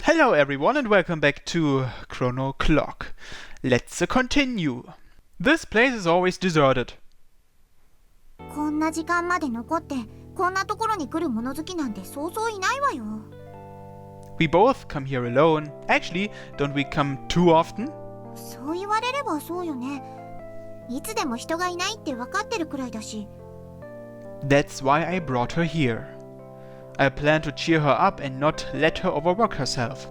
Hello everyone and welcome back to Chrono Clock. Let's continue. This place is always deserted. こんな時間まで残ってこんなところに来る物好きなんてそうそういないわよ。 We both come here alone. Actually, don't we come too often? そう言われればそうよね。いつでも人がいないって分かってるくらいだし。 That's why I brought her here. I plan to cheer her up and not let her overwork herself.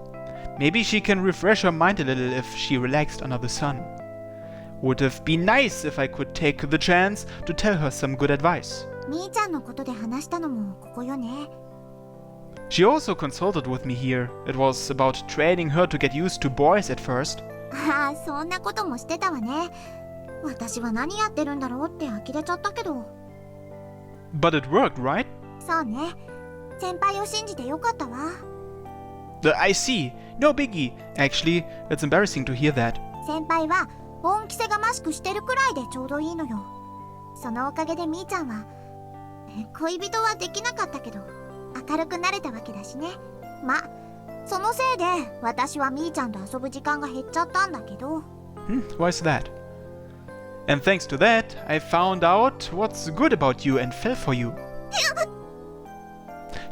Maybe she can refresh her mind a little if she relaxed under the sun. Would have been nice if I could take the chance to tell her some good advice. みーちゃんのことで話したのもここよね。 She also consulted with me here. It was about training her to get used to boys at first. ああ、そんなこともしてたわね。私は何やってるんだろうって呆れちゃったけど。 But it worked, right? そうね。先輩を信じてよかったわ。 I see. No biggie. Actually, it's embarrassing to hear that. 先輩は恩着せがましくしてるくらいでちょうどいいのよ。そのおかげでみーちゃんは恋人はできなかったけど明るくなれたわけだしね。ま、そのせいで私はみーちゃんと遊ぶ時間が減っちゃったんだけど。Why's that? And thanks to that, I found out what's good about you and fell for you.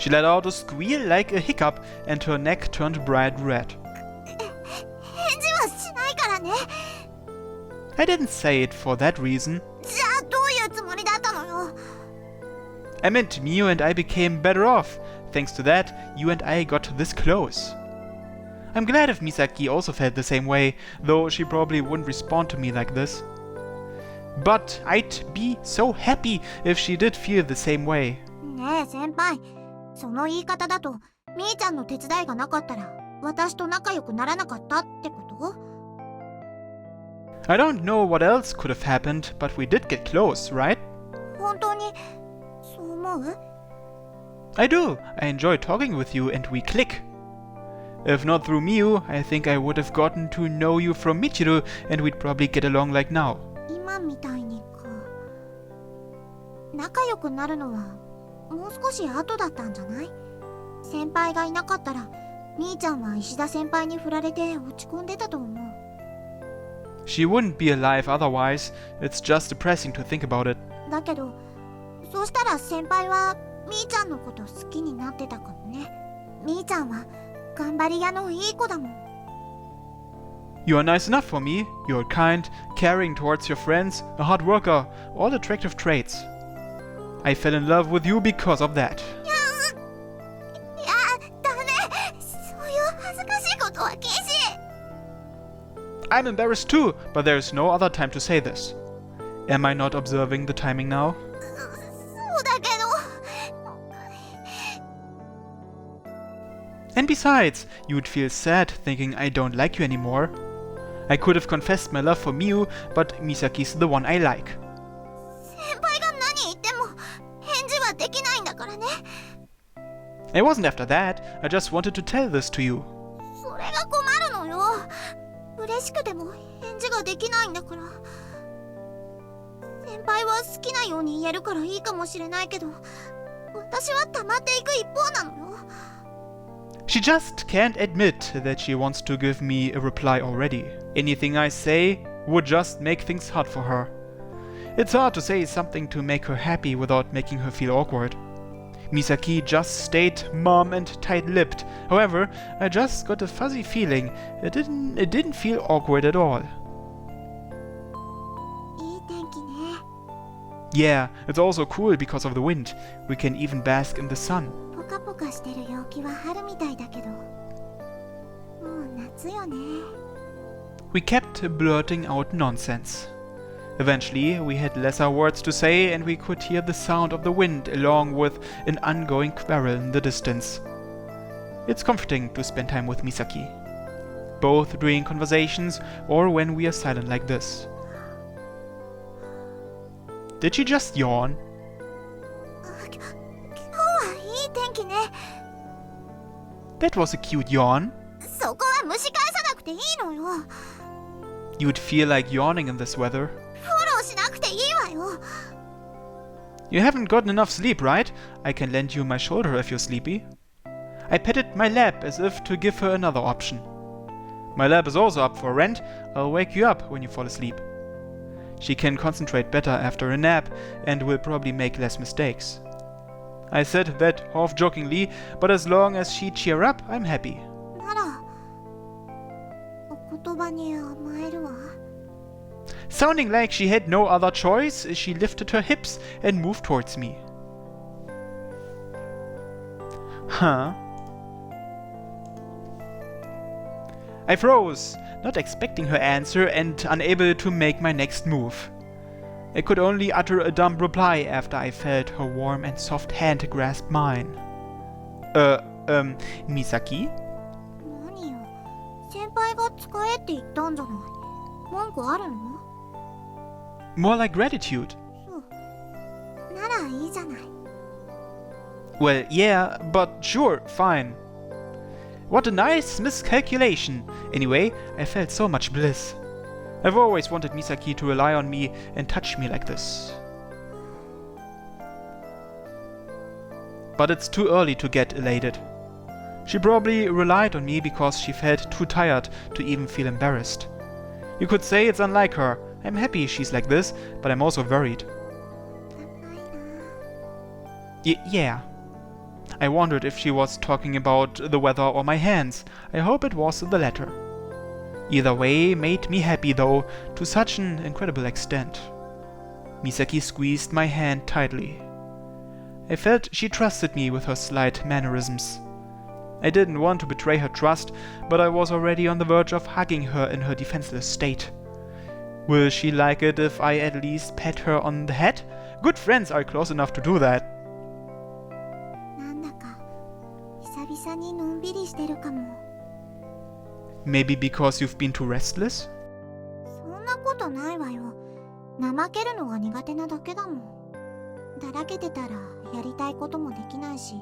She let out a squeal like a hiccup and her neck turned bright red. 返事はしないからね。 I didn't say it for that reason. じゃあどういうつもりだったのよ。 I meant Miu and I became better off. Thanks to that, you and I got this close. I'm glad if Misaki also felt the same way, though she probably wouldn't respond to me like this. But I'd be so happy if she did feel the same way. ねえ先輩、その言い方だとみーちゃんの手伝いがなかったら私と仲良くならなかったってこと？ I don't know what else could have happened, but we did get close, right? 本当にそう思う？ I do. I enjoy talking with you and we click. If not through Miu, I think I would have gotten to know you from Michiru and we'd probably get along like now. 今みたいにか。仲良くなるのはもう少し後だったんじゃない？先輩がいなかったらみーちゃんは石田先輩に振られて落ち込んでたと思う。 She wouldn't be alive otherwise. It's just depressing to think about it. だけどそうしたら先輩はみーちゃんのこと好きになってたかもね。みーちゃんは頑張り屋のいい子だもん。 You are nice enough for me. You're kind, caring towards your friends, a hard worker, all attractive traits. I fell in love with you because of that. いや、ダメ。そういう恥ずかしいことは禁止。 I'm embarrassed too, but there's no other time to say this. Am I not observing the timing now? そうだけど。 And besides, you'd feel sad thinking I don't like you anymore. I could have confessed my love for Miu, but Misaki's the one I like. 先輩が何言っても返事はできないんだからね。 It wasn't after that. I just wanted to tell this to you. それが困るのよ。嬉しくても返事ができないんだから。先輩は好きなように言えるからいいかもしれないけど、私は溜まっていく一方なのよ。 She just can't admit that she wants to give me a reply already. Anything I say would just make things hard for her. It's hard to say something to make her happy without making her feel awkward. Misaki just stayed mum and tight-lipped. However, I just got a fuzzy feeling. It didn't feel awkward at all. いい天気ね。 Yeah, it's also cool because of the wind. We can even bask in the sun. ポカポカしてる陽気は春みたいだけど、もう夏よね。 We kept blurting out nonsense. Eventually, we had lesser words to say and we could hear the sound of the wind along with an ongoing quarrel in the distance. It's comforting to spend time with Misaki, both during conversations or when we are silent like this. Did she just yawn? 今日はいい天気ね。 That was a cute yawn. そこは蒸し返さなくていいのよ。 You'd feel like yawning in this weather. フォローしなくていいわよ。 You haven't gotten enough sleep, right? I can lend you my shoulder if you're sleepy. I patted my lap as if to give her another option. My lap is also up for rent. I'll wake you up when you fall asleep. She can concentrate better after a nap and will probably make less mistakes. I said that half-jokingly, but as long as she cheer up, I'm happy. なら、お言葉に甘えるわ。 Sounding like she had no other choice, she lifted her hips and moved towards me. Huh? I froze, not expecting her answer and unable to make my next move. I could only utter a dumb reply after I felt her warm and soft hand grasp mine. Misaki? 何よ、先輩が使えって言ったんじゃない。文句あるの？ More like gratitude. そう。ならいいじゃない。 Well, yeah, but sure, fine. What a nice miscalculation. Anyway, I felt so much bliss. I've always wanted Misaki to rely on me and touch me like this. But it's too early to get elated. She probably relied on me because she felt too tired to even feel embarrassed. You could say it's unlike her. I'm happy she's like this, but I'm also worried. Yeah. I wondered if she was talking about the weather or my hands. I hope it was the latter. Either way made me happy though, to such an incredible extent. Misaki squeezed my hand tightly. I felt she trusted me with her slight mannerisms. I didn't want to betray her trust, but I was already on the verge of hugging her in her defenseless state. Will she like it if I at least pat her on the head? Good friends are close enough to do that. なんだか久々にのんびりしてるかも。 Maybe because you've been too restless? そんなことないわよ。怠けるのが苦手なだけだもん。だらけてたらやりたいこともできないし、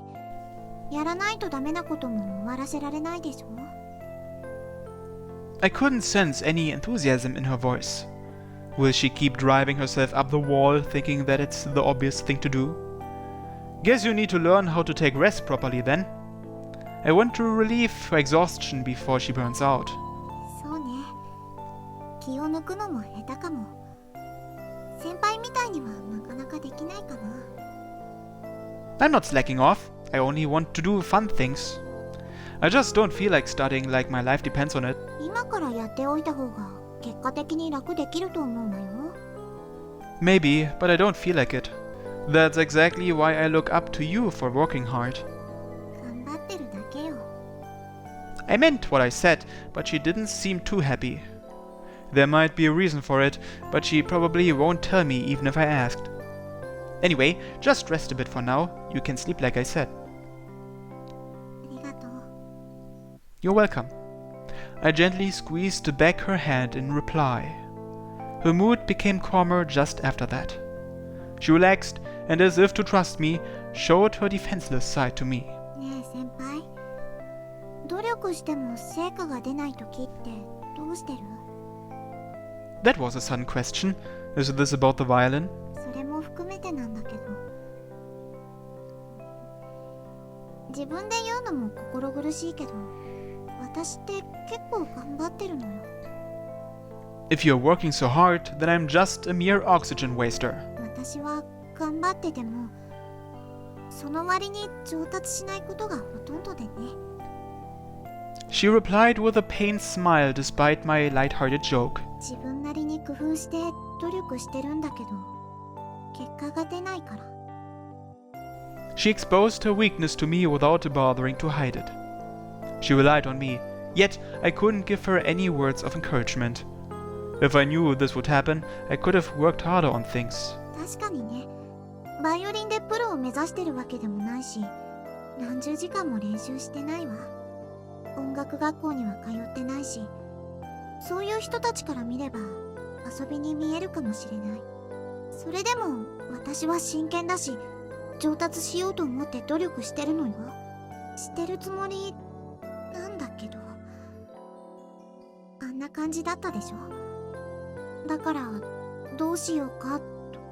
やらないとダメなことも終わらせられないでしょ。 I couldn't sense any enthusiasm in her voice. Will she keep driving herself up the wall, thinking that it's the obvious thing to do? Guess you need to learn how to take rest properly then. I want to relieve her exhaustion before she burns out. そうね。気を抜くのも下手かも。先輩みたいにはなかなかできないかな。 I'm not slacking off. I only want to do fun things. I just don't feel like studying like my life depends on it. 今からやっておいた方が結果的に楽できると思うわよ。 Maybe, but I don't feel like it. That's exactly why I look up to you for working hard. 頑張ってるだけよ。 I meant what I said, but she didn't seem too happy. There might be a reason for it, but she probably won't tell me even if I asked. Anyway, just rest a bit for now. You can sleep like I said. ありがとう。 You're welcome. I gently squeezed back her hand in reply. Her mood became calmer just after that. She relaxed and, as if to trust me, showed her defenseless side to me. ねえ先輩、努力しても成果が出ないときってどうしてる？ That was a sudden question. Is this about the violin? それも含めてなんだけど、自分で言うのも心苦しいけど、私って結構頑張ってるのよ。 If you're working so hard, then I'm just a mere oxygen waster. 私は頑張ってても、その割に上達しないことがほとんどでね。 She replied with a pained smile despite my light-hearted joke. 自分なりに工夫して努力してるんだけど、結果が出ないから。 She exposed her weakness to me without bothering to hide it. She relied on me, yet I couldn't give her any words of encouragement. If I knew this would happen, I could have worked harder on things. 確かにね、バイオリンでプロを目指してるわけでもないし、何十時間も練習してないわ。音楽学校には通ってないし、そういう人たちから見れば遊びに見えるかもしれない。それでも私は真剣だし、上達しようと思って努力してるのよ。してるつもりなんだけど、あんな感じだったでしょ。だからどうしようかとか、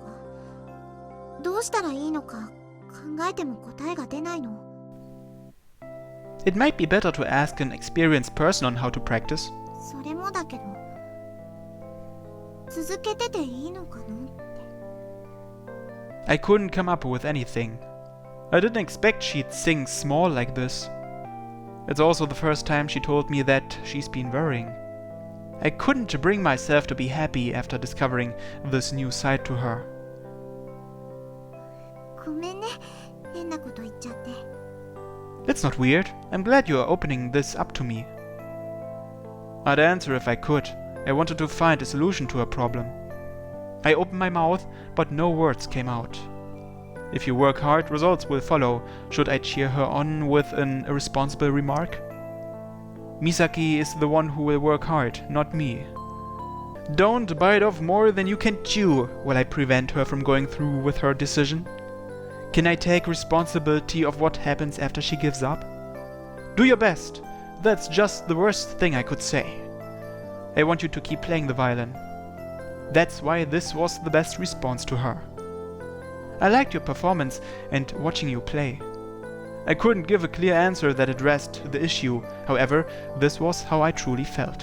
どうしたらいいのか考えても答えが出ないの。It might be better to ask an experienced person on how to practice. それもだけど、続けてていいのかなって。 I couldn't come up with anything. I didn't expect she'd sing small like this. It's also the first time she told me that she's been worrying. I couldn't bring myself to be happy after discovering this new side to her. ごめんね、変なこと言っちゃって。 It's not weird. I'm glad you're opening this up to me. I'd answer if I could. I wanted to find a solution to her problem. I opened my mouth, but no words came out. If you work hard, results will follow. Should I cheer her on with an irresponsible remark? Misaki is the one who will work hard, not me. Don't bite off more than you can chew. Will I prevent her from going through with her decision? Can I take responsibility of what happens after she gives up? Do your best. That's just the worst thing I could say. I want you to keep playing the violin. That's why this was the best response to her. I liked your performance and watching you play. I couldn't give a clear answer that addressed the issue. However, this was how I truly felt.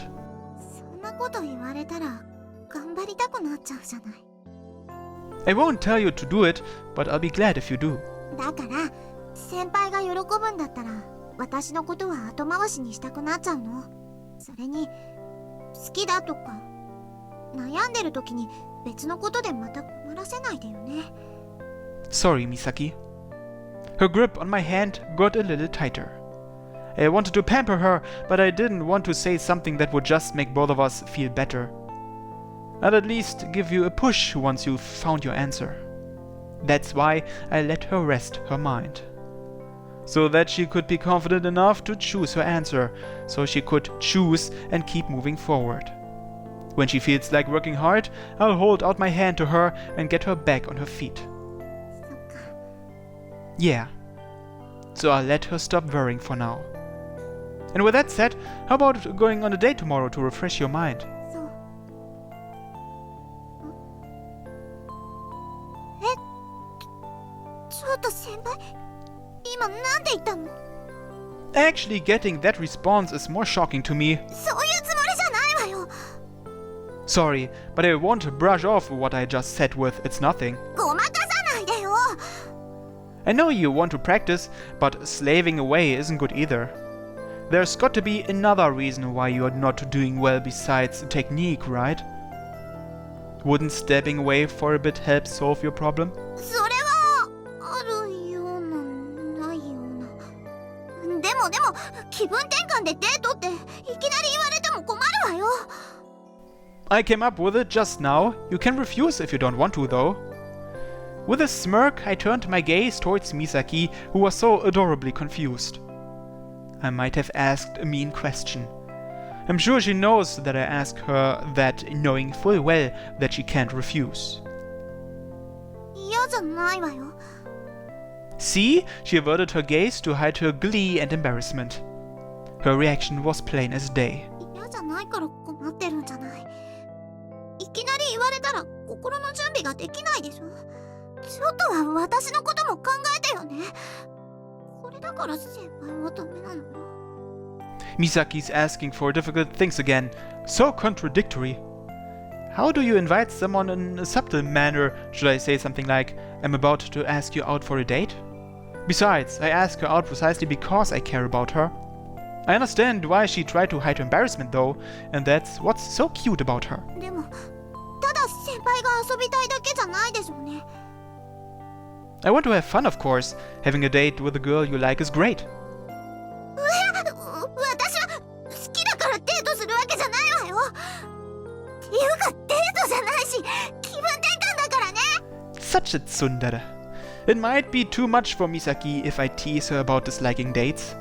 そんなこと言われたら頑張りたくなっちゃうじゃない。 I won't tell you to do it, but I'll be glad if you do. だから先輩が喜ぶんだったら私のことは後回しにしたくなっちゃうの。それに好きだとか悩んでる時に別のことでまた困らせないでよね。 Sorry, Misaki. Her grip on my hand got a little tighter. I wanted to pamper her, but I didn't want to say something that would just make both of us feel better. I'd at least give you a push once you've found your answer. That's why I let her rest her mind. So that she could be confident enough to choose her answer, so she could choose and keep moving forward. When she feels like working hard, I'll hold out my hand to her and get her back on her feet. そっか。 Yeah. So I'll let her stop worrying for now. And with that said, how about going on a date tomorrow to refresh your mind? そう。ちょっと先輩、今なんて言ったの？ Actually getting that response is more shocking to me. そういうつもりじゃないわよ。 Sorry, but I won't brush off what I just said with it's nothing. ごまかさないでよ。 I know you want to practice, but slaving away isn't good either. There's got to be another reason why you're not doing well besides technique, right? Wouldn't stepping away for a bit help solve your problem? それはあるようなないような。でも気分転換でデートっていきなり言われても困るわよ。 I came up with it just now. You can refuse if you don't want to, though. With a smirk, I turned my gaze towards Misaki, who was so adorably confused. I might have asked a mean question. I'm sure she knows that I ask her that knowing full well that she can't refuse. 嫌じゃないわよ。 See? She averted her gaze to hide her glee and embarrassment. Her reaction was plain as day. 嫌じゃないから困ってるんじゃない。いきなり言われたら心の準備ができないでしょ。ちょっとは私のことも考えてよね。それだから先輩はダメなの。 Misaki's asking for difficult things again. So contradictory. How do you invite someone in a subtle manner? Should I say something like, I'm about to ask you out for a date? Besides, I ask her out precisely because I care about her. I understand why she tried to hide her embarrassment though, and that's what's so cute about her. でもただ先輩が遊びたいだけじゃないでしょうね。 I want to have fun, of course. Having a date with a girl you like is great. 私は好きだからデートするわけじゃないわよ。っていうかデートじゃないし気分転換だからね。 Such a tsundere. It might be too much for Misaki if I tease her about disliking dates.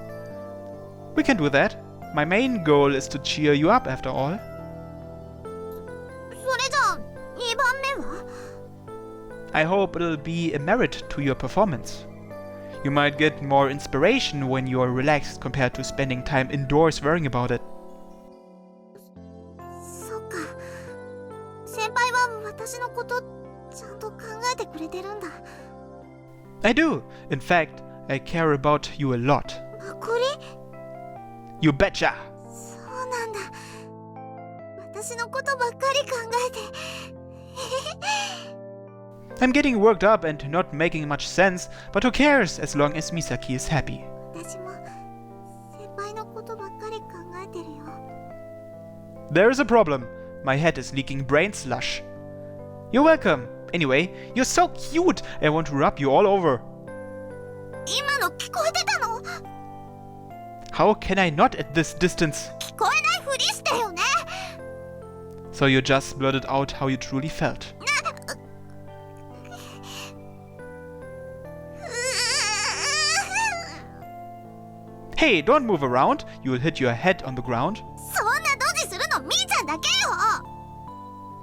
We can do that. My main goal is to cheer you up after all. それじゃあ2番目は？ I hope it'll be a merit to your performance. You might get more inspiration when you're relaxed compared to spending time indoors worrying about it. そうか。先輩は私のことちゃんと考えてくれてるんだ。 I do. In fact, I care about you a lot. これ You betcha! そうなんだ。私のことばっかり考えて。I'm getting worked up and not making much sense, but who cares as long as Misaki is happy. 私も先輩のことばっかり考えてるよ。There is a problem. My head is leaking brain slush. You're welcome. Anyway, you're so cute. I want to rub you all over. 今の聞こえてたの？ How can I not at this distance? 聞こえないふりしてよね。 So you just blurted out how you truly felt. Hey, don't move around. You'll hit your head on the ground. そんなドジするのみーちゃんだけよ。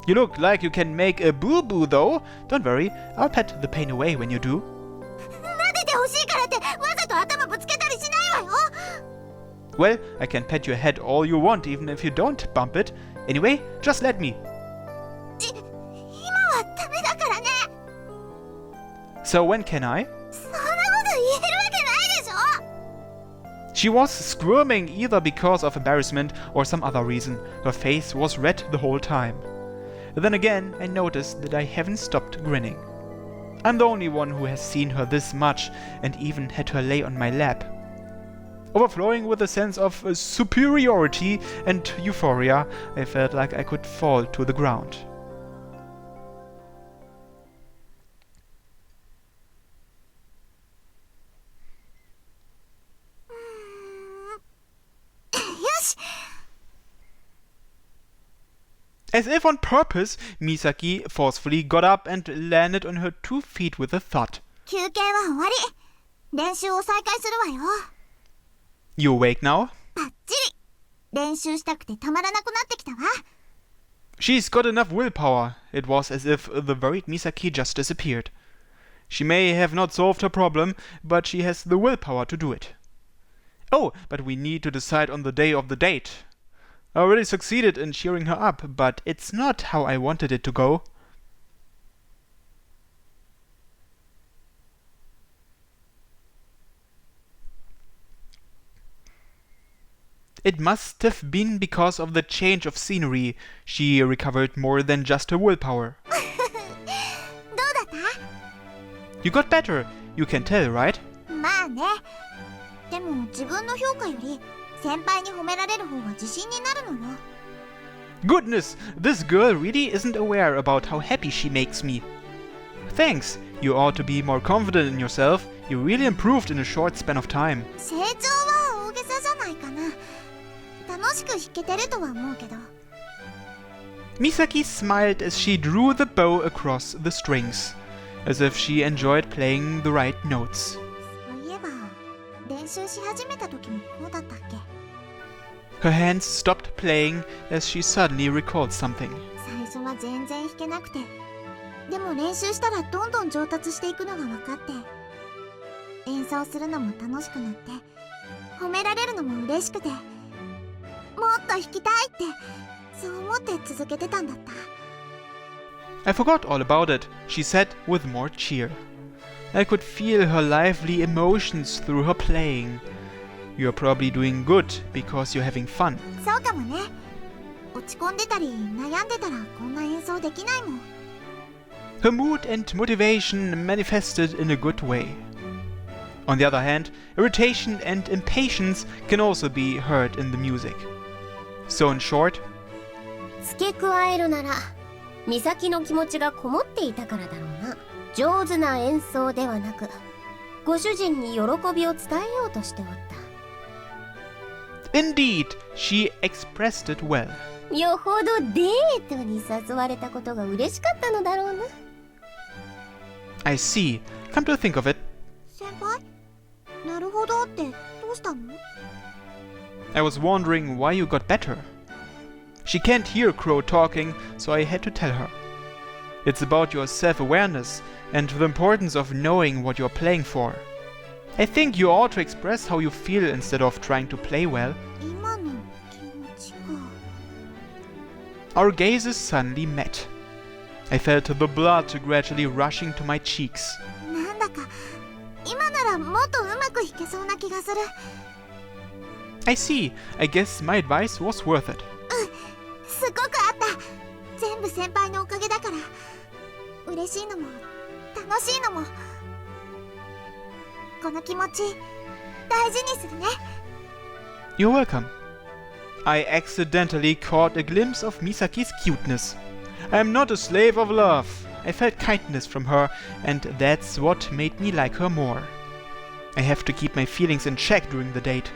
You look like you can make a boo-boo though. Don't worry, I'll pat the pain away when you do. 撫でてほしいからってわざと頭ぶつけたりしないわよ。 Well, I can pat your head all you want even if you don't bump it. Anyway, just let me. 今はダメだからね。 So when can I? そんなこと言えるわけないでしょ。 She was squirming either because of embarrassment or some other reason. Her face was red the whole time. Then again, I noticed that I haven't stopped grinning. I'm the only one who has seen her this much and even had her lay on my lap. Overflowing with a sense of superiority and euphoria, I felt like I could fall to the ground. As if on purpose, Misaki forcefully got up and landed on her 2 feet with a thud. 休憩は終わり。練習を再開するわよ。 You awake now? バッチリ。練習したくてたまらなくなってきたわ。 She's got enough willpower. It was as if the worried Misaki just disappeared. She may have not solved her problem, but she has the willpower to do it. Oh, but we need to decide on the day of the date. I already succeeded in cheering her up, but it's not how I wanted it to go. It must have been because of the change of scenery. She recovered more than just her willpower. どうだった？ You got better. You can tell, right? まあね。でも自分の評価より先輩に褒められる方が自信になるのよ。 Goodness, this girl really isn't aware about how happy she makes me. Thanks. You ought to be more confident in yourself. You really improved in a short span of time. 成長は大げさじゃないかな。楽しく弾けてるとは思うけど。 Misaki smiled as she drew the bow across the strings, as if she enjoyed playing the right notes. そういえば練習し始めた時もこうだったっけ？ Her hands stopped playing as she suddenly recalled something. 最初は全然弾けなくて、でも練習したらどんどん上達していくのが分かって、演奏するのも楽しくなって、褒められるのも嬉しくて、もっと弾きたいってそう思って続けてたんだった。 I forgot all about it, she said with more cheer. I could feel her lively emotions through her playing. You're probably doing good because you're having fun. そうかもね。落ち込んでたり悩んでたらこんな演奏できないもん。 Her mood and motivation manifested in a good way. On the other hand, irritation and impatience can also be heard in the music. So in short, 付け加えるなら美咲の気持ちがこもっていたからだろうな。上手な演奏ではなくご主人に喜びを伝えようとしておった。 indeed, she expressed it well. よほどデートに誘われたことが嬉しかったのだろうな。 I see. Come to think of it, 先輩？なるほどってどうしたの？ I was wondering why you got better. She can't hear Crow talking, so I had to tell her. It's about your self-awareness and the importance of knowing what you're playing for. I think you ought to express how you feel instead of trying to play well. 今の気持ちか。 Our gazes suddenly met. I felt the blood gradually rushing to my cheeks. なんだか今ならもっとうまく弾けそうな気がする。I see. I guess my advice was worth it. すごくあった。全部先輩のおかげだから。嬉しいのも楽しいのも。この気持ち大事にするね。 You're welcome. I accidentally caught a glimpse of Misaki's cuteness. I am not a slave of love. I felt kindness from her, and that's what made me like her more. I have to keep my feelings in check during the date.